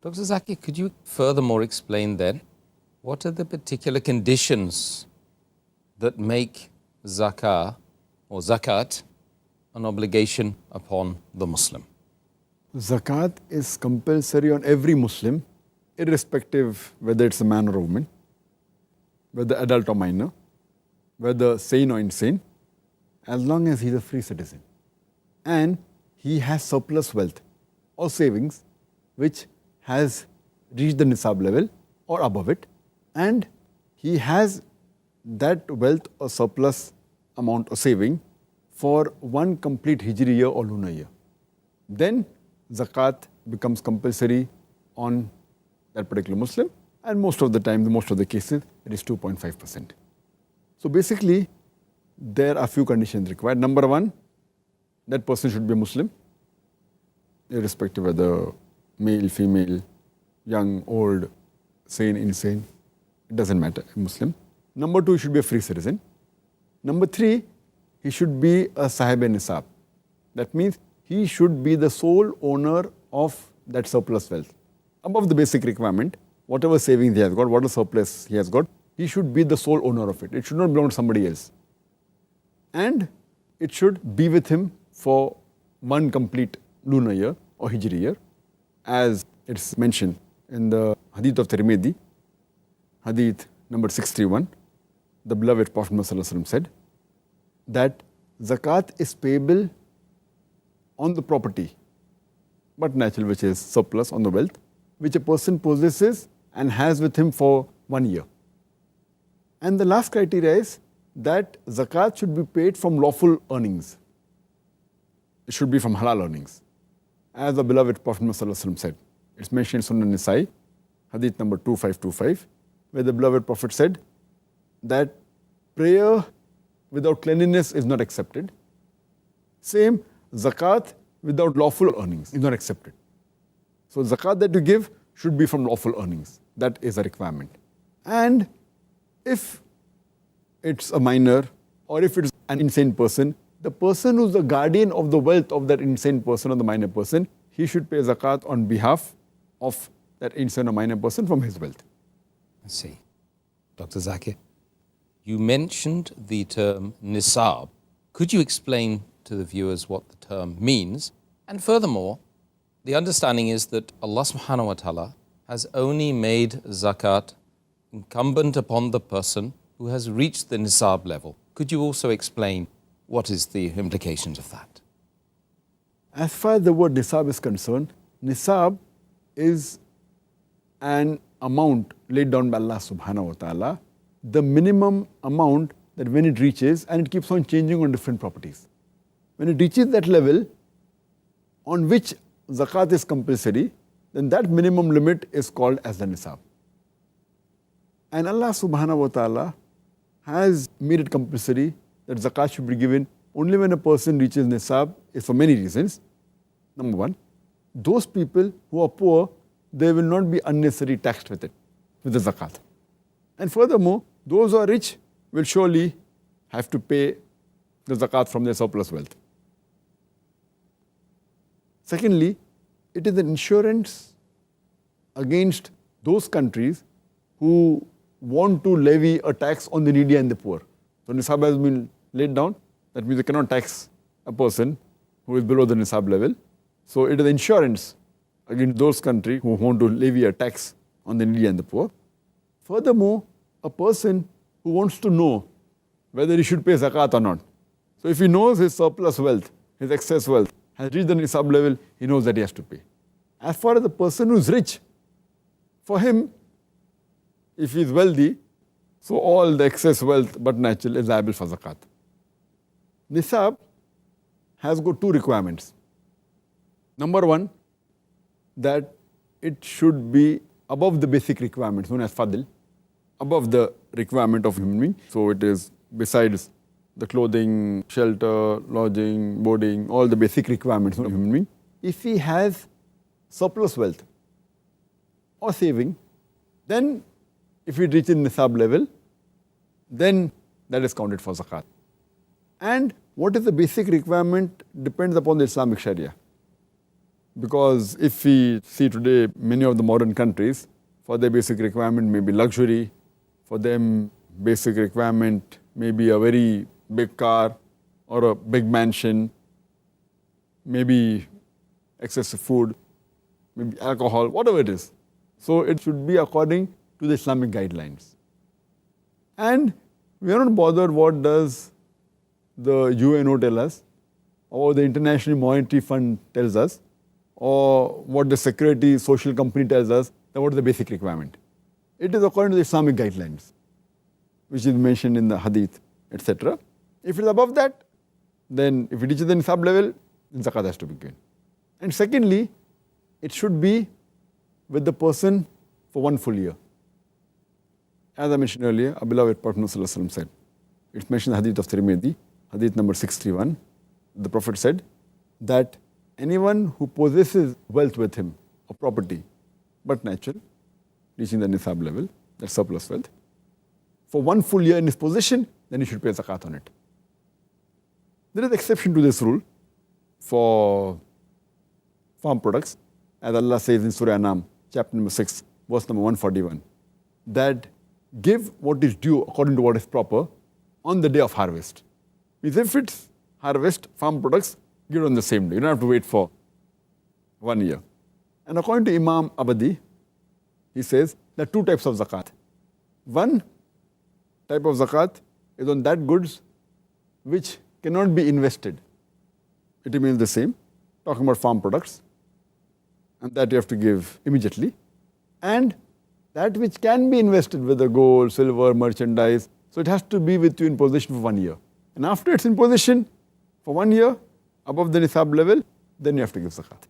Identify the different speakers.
Speaker 1: Dr. Zakir, could you furthermore explain then what are the particular conditions that make zakah or zakat an obligation upon the Muslim?
Speaker 2: Zakat is compulsory on every Muslim, irrespective whether it's a man or a woman, whether adult or minor, whether sane or insane, as long as he's a free citizen. And he has surplus wealth or savings which has reached the nisab level or above it, and he has that wealth or surplus amount or saving for one complete hijri year or lunar year. Then zakat becomes compulsory on that particular Muslim, and most of the time, most of the cases, it is 2.5%. So basically, there are few conditions required. Number one, that person should be a Muslim, irrespective whether male, female, young, old, sane, insane, it doesn't matter, a Muslim. Number two, he should be a free citizen. Number three, he should be a sahib-e-nisab. That means he should be the sole owner of that surplus wealth. Above the basic requirement, whatever savings he has got, whatever surplus he has got, he should be the sole owner of it. It should not belong to somebody else. And it should be with him for one complete lunar year or hijri year, as it's mentioned in the hadith of Tirmidhi, hadith number 631. The beloved Prophet Muhammad said that zakat is payable on the property, but natural, which is surplus on the wealth, which a person possesses and has with him for 1 year. And the last criteria is that zakat should be paid from lawful earnings. It should be from halal earnings. As the beloved Prophet Muhammad said, it's mentioned in Sunan Nisai, hadith number 2525, where the beloved Prophet said that prayer without cleanliness is not accepted. Same, zakat without lawful earnings is not accepted. So zakat that you give should be from lawful earnings. That is a requirement. And if it's a minor or if it's an insane person, the person who's the guardian of the wealth of that insane person or the minor person, he should pay zakat on behalf of that insane or minor person from his wealth.
Speaker 1: I see. Dr. Zakir, you mentioned the term nisab. Could you explain to the viewers what the term means? And furthermore, the understanding is that Allah subhanahu wa ta'ala has only made zakat incumbent upon the person who has reached the nisab level. Could you also explain what is the implications of that?
Speaker 2: As far as the word nisab is concerned, nisab is an amount laid down by Allah subhanahu wa ta'ala, the minimum amount that when it reaches, and it keeps on changing on different properties. When it reaches that level on which zakat is compulsory, then that minimum limit is called as the nisab. And Allah subhanahu wa ta'ala has made it compulsory that zakat should be given only when a person reaches nisab, is for many reasons. Number one, those people who are poor, they will not be unnecessarily taxed with it, with the zakat. And furthermore, those who are rich will surely have to pay the zakat from their surplus wealth. Secondly, it is an insurance against those countries who want to levy a tax on the needy and the poor. So nisab has been laid down. That means they cannot tax a person who is below the nisab level. So it is insurance against those countries who want to levy a tax on the needy and the poor. Furthermore, a person who wants to know whether he should pay zakat or not. So if he knows his surplus wealth, his excess wealth has reached the nisab level, he knows that he has to pay. As far as the person who is rich, for him, if he is wealthy, so all the excess wealth but natural is liable for zakat. Nisab has got two requirements. Number one, that it should be above the basic requirements known as fadl, above the requirement of human being. So it is besides the clothing, shelter, lodging, boarding, all the basic requirements of human being. If he has surplus wealth or saving, then if it reaches nisab level, then that is counted for zakat. And what is the basic requirement depends upon the Islamic Sharia. Because if we see today, many of the modern countries, for their basic requirement may be luxury, for them basic requirement may be a very big car or a big mansion, maybe excessive food, maybe alcohol, whatever it is. So it should be according to the Islamic guidelines. And we are not bothered what does the UNO tell us, or the International Monetary Fund tells us, or what the Security Social Company tells us, that what is the basic requirement. It is according to the Islamic guidelines, which is mentioned in the Hadith, etc. If it is above that, then if it reaches the nisab level, then zakat has to be given. And secondly, it should be with the person for 1 full year. As I mentioned earlier, our beloved Prophet ﷺ said, it's mentioned in the Hadith of Tirmidhi, Hadith number 631, the Prophet said that anyone who possesses wealth with him, or property, but natural, reaching the nisab level, that's surplus wealth, for 1 full year in his possession, then he should pay zakat on it. There is exception to this rule for farm products, as Allah says in Surah Anam, chapter number 6, verse number 141, that give what is due according to what is proper on the day of harvest. Means if it's harvest, farm products, give it on the same day. You don't have to wait for 1 year. And according to Imam Abadi, he says there are 2 types of zakat. One type of zakat is on that goods which cannot be invested. It remains the same, talking about farm products, and that you have to give immediately. And that which can be invested, whether gold, silver, merchandise, so it has to be with you in possession for 1 year. And after it's in possession for 1 year, above the nisab level, then you have to give zakat.